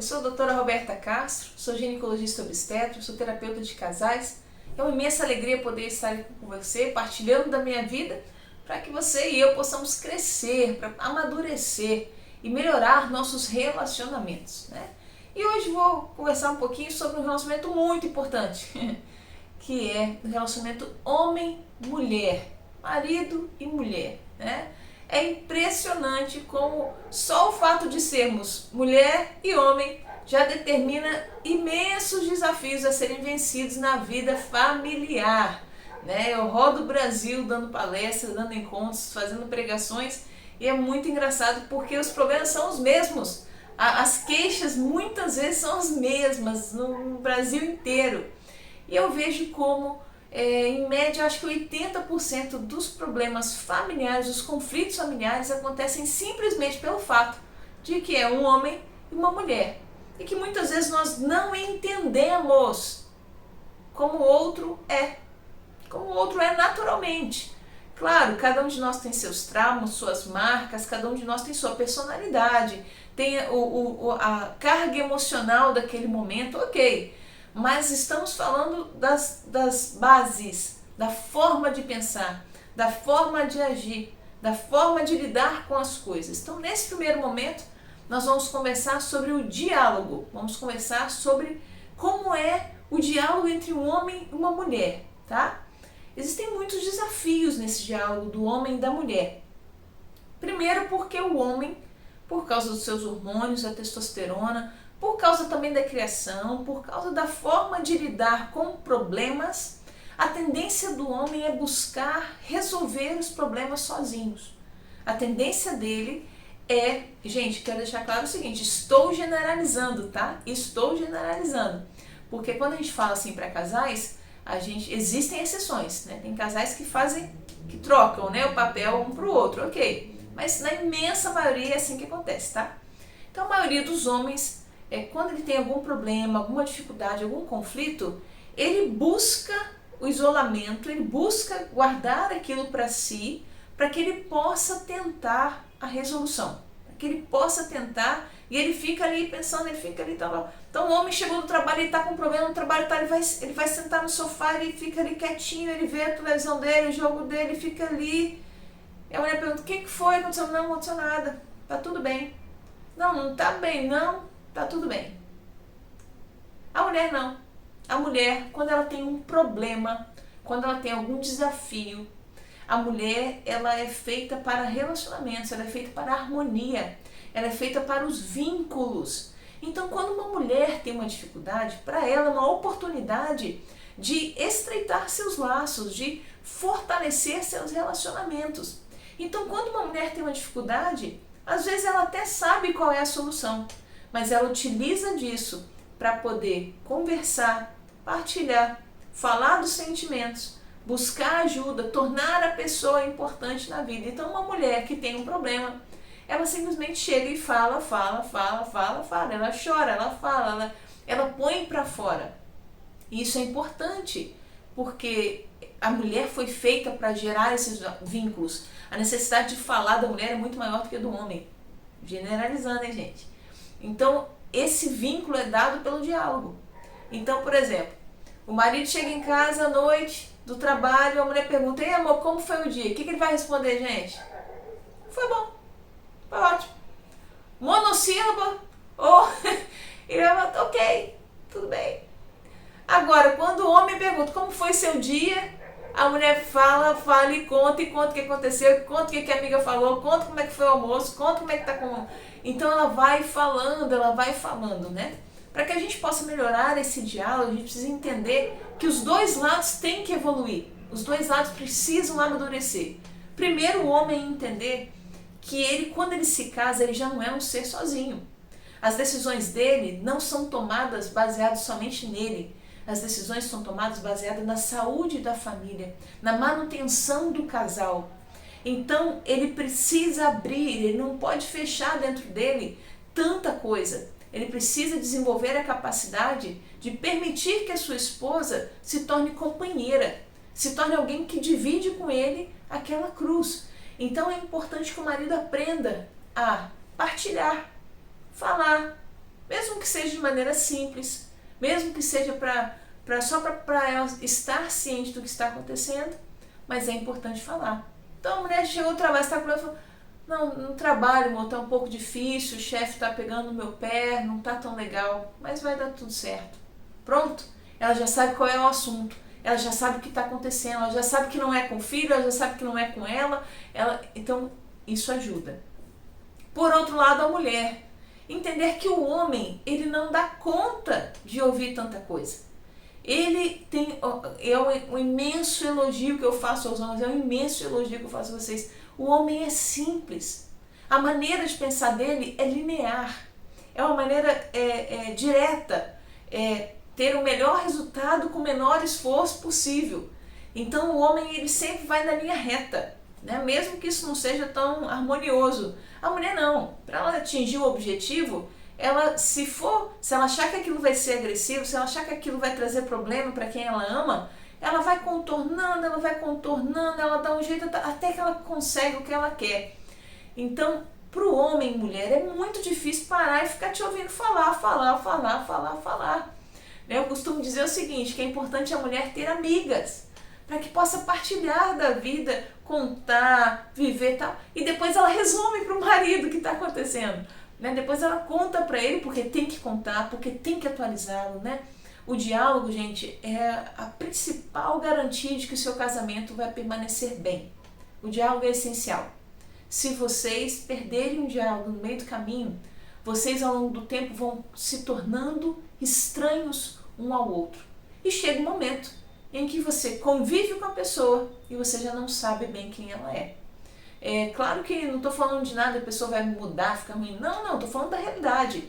Eu sou a doutora Roberta Castro, sou ginecologista obstetra, sou terapeuta de casais. É uma imensa alegria poder estar aqui com você, partilhando da minha vida, para que você e eu possamos crescer, para amadurecer e melhorar nossos relacionamentos, né? E hoje vou conversar um pouquinho sobre um relacionamento muito importante, que é o relacionamento homem-mulher, marido e mulher, né? É impressionante como só o fato de sermos mulher e homem já determina imensos desafios a serem vencidos na vida familiar, né? Eu rodo o Brasil dando palestras, dando encontros, fazendo pregações, e é muito engraçado porque os problemas são os mesmos. As queixas muitas vezes são as mesmas no Brasil inteiro. E eu vejo como, em média, acho que 80% dos problemas familiares, dos conflitos familiares, acontecem simplesmente pelo fato de que é um homem e uma mulher. E que muitas vezes nós não entendemos como o outro é. Como o outro é naturalmente. Claro, cada um de nós tem seus traumas, suas marcas, cada um de nós tem sua personalidade, tem a carga emocional daquele momento, ok. Mas estamos falando das bases, da forma de pensar, da forma de agir, da forma de lidar com as coisas. Então, nesse primeiro momento, nós vamos conversar sobre o diálogo, vamos conversar sobre como é o diálogo entre um homem e uma mulher, tá? Existem muitos desafios nesse diálogo do homem e da mulher. Primeiro porque o homem, por causa dos seus hormônios, da testosterona, por causa também da criação, por causa da forma de lidar com problemas, a tendência do homem é buscar resolver os problemas sozinhos. A tendência dele é, gente, quero deixar claro o seguinte, estou generalizando, tá? Estou generalizando. Porque quando a gente fala assim para casais, existem exceções, né? Tem casais que trocam, né, o papel um para o outro, ok. Mas na imensa maioria é assim que acontece, tá? Então a maioria dos homens, quando ele tem algum problema, alguma dificuldade, algum conflito, ele busca o isolamento, ele busca guardar aquilo para si, para que ele possa tentar a resolução, para que ele possa tentar, e ele fica ali pensando, ele fica ali, tal. Então o homem chegou do trabalho, ele está com um problema no trabalho, tá, ele vai sentar no sofá, ele fica ali quietinho, ele vê a televisão dele, o jogo dele, fica ali. E a mulher pergunta, o que foi? Aconteceu? Não aconteceu nada, tá tudo bem. Não tá bem, não, tá tudo bem. A mulher não. A mulher, quando ela tem um problema, quando ela tem algum desafio, a mulher, ela é feita para relacionamentos, ela é feita para harmonia, ela é feita para os vínculos. Então, quando uma mulher tem uma dificuldade, para ela é uma oportunidade de estreitar seus laços, de fortalecer seus relacionamentos. Então, quando uma mulher tem uma dificuldade, às vezes ela até sabe qual é a solução, mas ela utiliza disso para poder conversar, partilhar, falar dos sentimentos, buscar ajuda, tornar a pessoa importante na vida. Então, uma mulher que tem um problema, ela simplesmente chega e fala. Ela chora, ela fala, ela põe para fora. E isso é importante, porque a mulher foi feita para gerar esses vínculos. A necessidade de falar da mulher é muito maior do que a do homem. Generalizando, hein, gente? Então, esse vínculo é dado pelo diálogo. Então, por exemplo, o marido chega em casa à noite do trabalho, a mulher pergunta, ei amor, como foi o dia? O que ele vai responder, gente? Foi bom, foi ótimo. Monossílaba, ou ele vai falar, ok, tudo bem. Agora, quando o homem pergunta como foi seu dia, a mulher fala e conta o que aconteceu, conta o que a amiga falou, conta como é que foi o almoço, conta como é que tá com... Então ela vai falando, né? Para que a gente possa melhorar esse diálogo, a gente precisa entender que os dois lados têm que evoluir, os dois lados precisam amadurecer. Primeiro o homem entender que ele, quando ele se casa, ele já não é um ser sozinho. As decisões dele não são tomadas baseadas somente nele. As decisões são tomadas baseadas na saúde da família, na manutenção do casal. Então ele precisa abrir, ele não pode fechar dentro dele tanta coisa. Ele precisa desenvolver a capacidade de permitir que a sua esposa se torne companheira, se torne alguém que divide com ele aquela cruz. Então é importante que o marido aprenda a partilhar, falar, mesmo que seja de maneira simples, mesmo que seja só para ela estar ciente do que está acontecendo, mas é importante falar. Então a mulher chegou ao trabalho, está com ela e falou, não, no trabalho, amor, tá um pouco difícil, o chefe tá pegando no meu pé, não tá tão legal, mas vai dar tudo certo. Pronto, ela já sabe qual é o assunto, ela já sabe o que está acontecendo, ela já sabe que não é com o filho, ela já sabe que não é com então isso ajuda. Por outro lado, a mulher, entender que o homem, ele não dá conta de ouvir tanta coisa. Ele tem, um imenso elogio que eu faço aos homens, é um imenso elogio que eu faço a vocês. O homem é simples. A maneira de pensar dele é linear. É uma maneira direta. Ter o melhor resultado com o menor esforço possível. Então o homem ele sempre vai na linha reta, né? Mesmo que isso não seja tão harmonioso. A mulher não. Para ela atingir o objetivo, ela se ela achar que aquilo vai ser agressivo, se ela achar que aquilo vai trazer problema para quem ela ama, ela vai contornando, ela dá um jeito até que ela consegue o que ela quer. Então, para o homem e mulher é muito difícil parar e ficar te ouvindo falar. Eu costumo dizer o seguinte, que é importante a mulher ter amigas, para que possa partilhar da vida, contar, viver e tal. E depois ela resume para o marido o que está acontecendo. Né? Depois ela conta para ele, porque tem que contar, porque tem que atualizá-lo, né? O diálogo, gente, é a principal garantia de que o seu casamento vai permanecer bem. O diálogo é essencial. Se vocês perderem o diálogo no meio do caminho, vocês ao longo do tempo vão se tornando estranhos um ao outro. E chega um momento em que você convive com a pessoa e você já não sabe bem quem ela é. É claro que não estou falando de nada, a pessoa vai mudar, ficar ruim. Não, estou falando da realidade.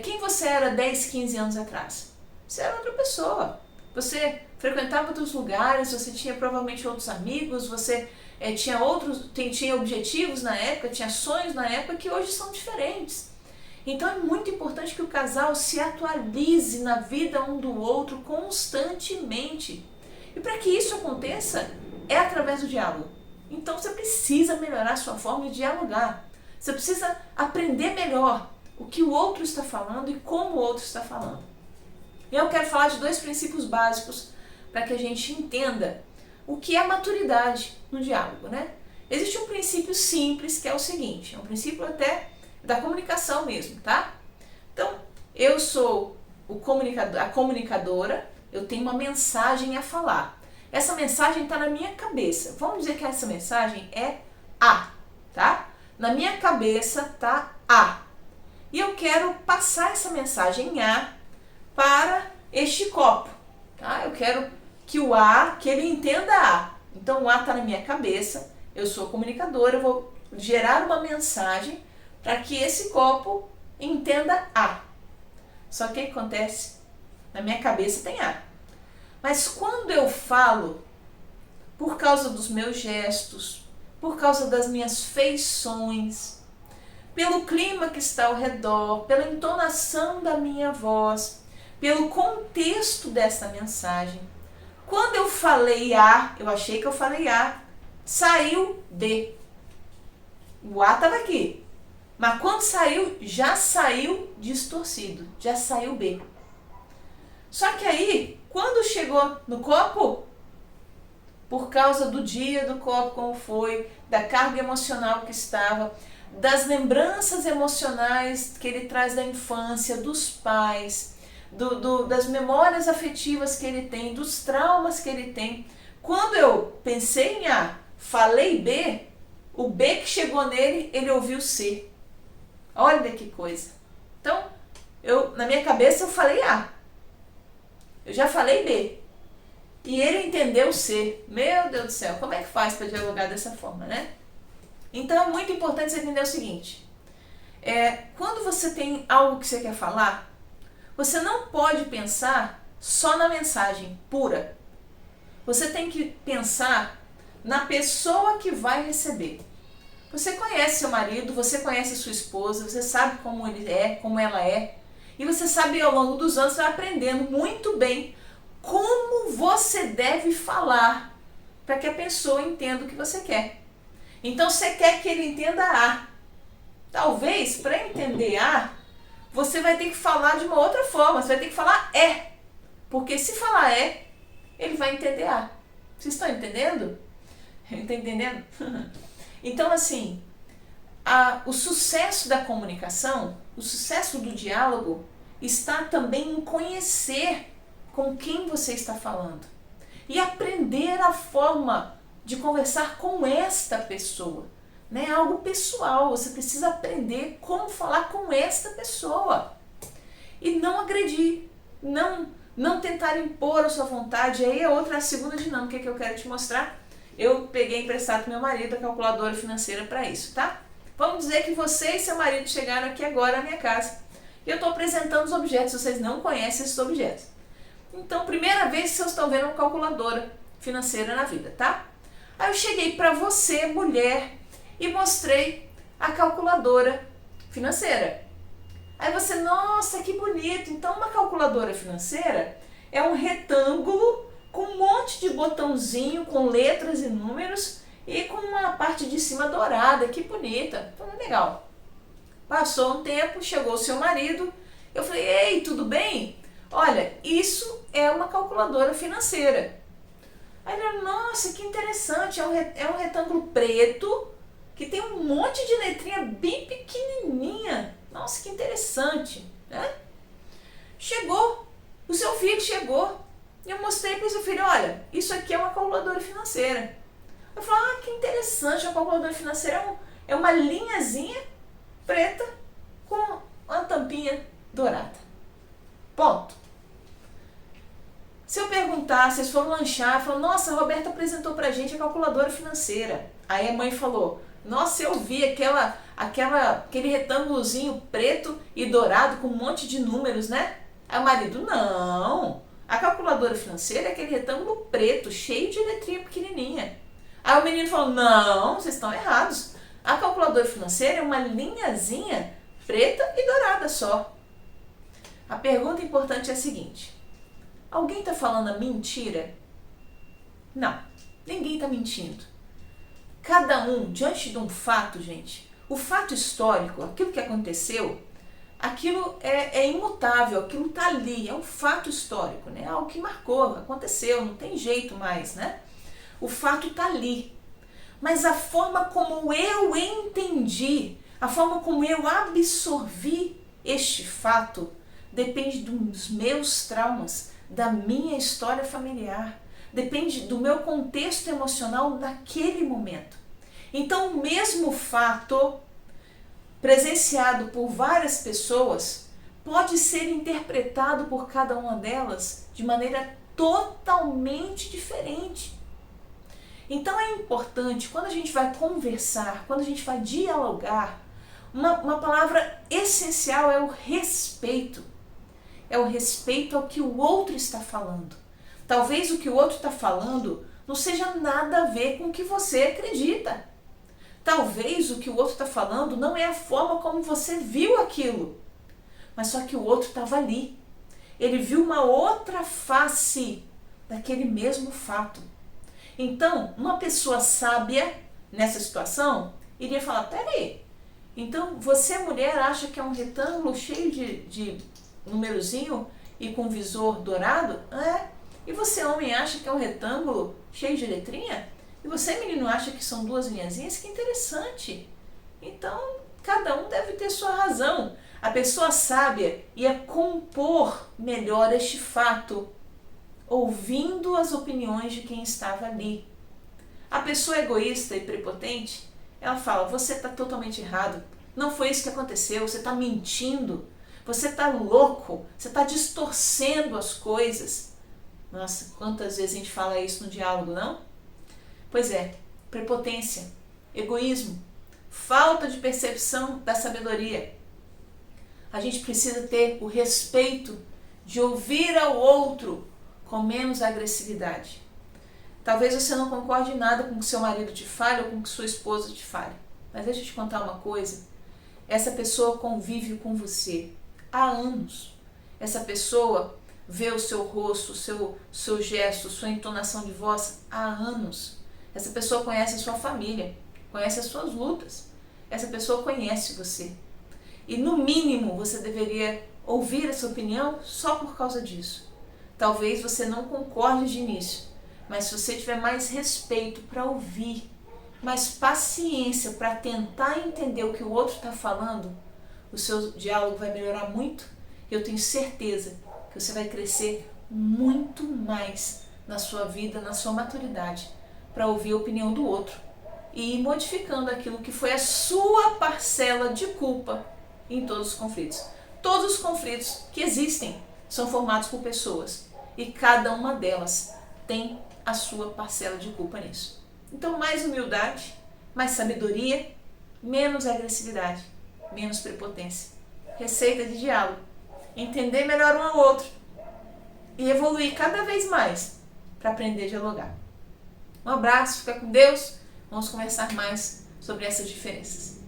Quem você era 10, 15 anos atrás? Você era outra pessoa. Você frequentava outros lugares, você tinha provavelmente outros amigos, você tinha objetivos na época, tinha sonhos na época que hoje são diferentes. Então é muito importante que o casal se atualize na vida um do outro constantemente. E para que isso aconteça, é através do diálogo. Então você precisa melhorar a sua forma de dialogar. Você precisa aprender melhor o que o outro está falando e como o outro está falando. E eu quero falar de 2 princípios básicos para que a gente entenda o que é maturidade no diálogo, né? Existe um princípio simples que é o seguinte, é um princípio até da comunicação mesmo, tá? Então, eu sou a comunicadora, eu tenho uma mensagem a falar. Essa mensagem está na minha cabeça. Vamos dizer que essa mensagem é A, tá? Na minha cabeça tá A. E eu quero passar essa mensagem A para este copo, tá? Eu quero que ele entenda A. Então o A está na minha cabeça, eu sou comunicadora, eu vou gerar uma mensagem para que esse copo entenda A. Só que o que acontece? Na minha cabeça tem A. Mas quando eu falo, por causa dos meus gestos, por causa das minhas feições, pelo clima que está ao redor, pela entonação da minha voz, pelo contexto dessa mensagem, quando eu falei A, eu achei que eu falei A, saiu B. O A estava aqui, mas quando saiu, já saiu distorcido, já saiu B. Só que aí, quando chegou no copo, por causa do dia do copo como foi, da carga emocional que estava, das lembranças emocionais que ele traz da infância, dos pais, das memórias afetivas que ele tem, dos traumas que ele tem. Quando eu pensei em A, falei B, o B que chegou nele, ele ouviu C. Olha que coisa. Então, na minha cabeça eu falei A. Eu já falei B. E ele entendeu C. Meu Deus do céu, como é que faz para dialogar dessa forma, né? Então é muito importante você entender o seguinte. Quando você tem algo que você quer falar, você não pode pensar só na mensagem pura. Você tem que pensar na pessoa que vai receber. Você conhece seu marido, você conhece sua esposa, você sabe como ele é, como ela é. E você sabe ao longo dos anos, você vai aprendendo muito bem como você deve falar para que a pessoa entenda o que você quer. Então você quer que ele entenda A. Talvez para entender A, você vai ter que falar de uma outra forma, você vai ter que falar é. Porque se falar é, ele vai entender a. Vocês estão entendendo? Está entendendo? Então, assim, o sucesso da comunicação, o sucesso do diálogo, está também em conhecer com quem você está falando e aprender a forma de conversar com esta pessoa. É algo pessoal, você precisa aprender como falar com esta pessoa e não agredir, não tentar impor a sua vontade. Aí a segunda dinâmica que eu quero te mostrar. Eu peguei emprestado do meu marido a calculadora financeira para isso, tá? Vamos dizer que você e seu marido chegaram aqui agora na minha casa e eu estou apresentando os objetos, vocês não conhecem esses objetos. Então, primeira vez que vocês estão vendo uma calculadora financeira na vida, tá? Aí eu cheguei para você, mulher, e mostrei a calculadora financeira. Aí você, nossa, que bonito! Então, uma calculadora financeira é um retângulo com um monte de botãozinho, com letras e números e com uma parte de cima dourada, que bonita, tudo legal. Passou um tempo, chegou o seu marido, eu falei, ei, tudo bem? Olha, isso é uma calculadora financeira. Aí ele, nossa, que interessante, é um retângulo preto que tem um monte de letrinha bem pequenininha. Nossa, que interessante, né? Chegou, o seu filho chegou. E eu mostrei para o seu filho, olha, isso aqui é uma calculadora financeira. Eu falei, que interessante, a calculadora financeira é uma linhazinha preta com uma tampinha dourada. Ponto. Se eu perguntar, vocês foram lanchar, falaram, nossa, a Roberta apresentou pra gente a calculadora financeira. Aí a mãe falou, nossa, eu vi aquele retângulozinho preto e dourado com um monte de números, né? Aí o marido, não, a calculadora financeira é aquele retângulo preto, cheio de letrinha pequenininha. Aí o menino falou, não, vocês estão errados. A calculadora financeira é uma linhazinha preta e dourada só. A pergunta importante é a seguinte, alguém está falando a mentira? Não, ninguém está mentindo. Cada um, diante de um fato, gente, o fato histórico, aquilo que aconteceu, aquilo é imutável, aquilo está ali, é um fato histórico, né? Algo que marcou, aconteceu, não tem jeito mais, né? O fato está ali. Mas a forma como eu entendi, a forma como eu absorvi este fato, depende dos meus traumas, da minha história familiar, depende do meu contexto emocional naquele momento. Então, o mesmo fato presenciado por várias pessoas pode ser interpretado por cada uma delas de maneira totalmente diferente. Então é importante, quando a gente vai conversar, quando a gente vai dialogar, uma palavra essencial é o respeito. É o respeito ao que o outro está falando. Talvez o que o outro está falando não seja nada a ver com o que você acredita. Talvez o que o outro está falando não é a forma como você viu aquilo. Mas só que o outro estava ali. Ele viu uma outra face daquele mesmo fato. Então, uma pessoa sábia nessa situação iria falar, peraí, então você mulher acha que é um retângulo cheio de numerozinho e com visor dourado? É. E você homem acha que é um retângulo cheio de letrinha? E você menino acha que são duas linhazinhas? Que interessante. Então, cada um deve ter sua razão. A pessoa sábia ia compor melhor este fato, ouvindo as opiniões de quem estava ali. A pessoa egoísta e prepotente, ela fala, você está totalmente errado, não foi isso que aconteceu, você está mentindo, você está louco, você está distorcendo as coisas. Nossa, quantas vezes a gente fala isso no diálogo, não? Pois é, prepotência, egoísmo, falta de percepção da sabedoria. A gente precisa ter o respeito de ouvir ao outro com menos agressividade. Talvez você não concorde em nada com o que seu marido te fale ou com o que sua esposa te fale. Mas deixa eu te contar uma coisa. Essa pessoa convive com você há anos. Essa pessoa vê o seu rosto, o seu gesto, sua entonação de voz há anos. Essa pessoa conhece a sua família, conhece as suas lutas. Essa pessoa conhece você. E no mínimo você deveria ouvir essa opinião só por causa disso. Talvez você não concorde de início, mas se você tiver mais respeito para ouvir, mais paciência para tentar entender o que o outro está falando, o seu diálogo vai melhorar muito. Eu tenho certeza que você vai crescer muito mais na sua vida, na sua maturidade, para ouvir a opinião do outro e ir modificando aquilo que foi a sua parcela de culpa em todos os conflitos. Todos os conflitos que existem são formados por pessoas e cada uma delas tem a sua parcela de culpa nisso. Então, mais humildade, mais sabedoria, menos agressividade, menos prepotência. Receita de diálogo. Entender melhor um ao outro e evoluir cada vez mais para aprender a dialogar. Um abraço, fica com Deus. Vamos conversar mais sobre essas diferenças.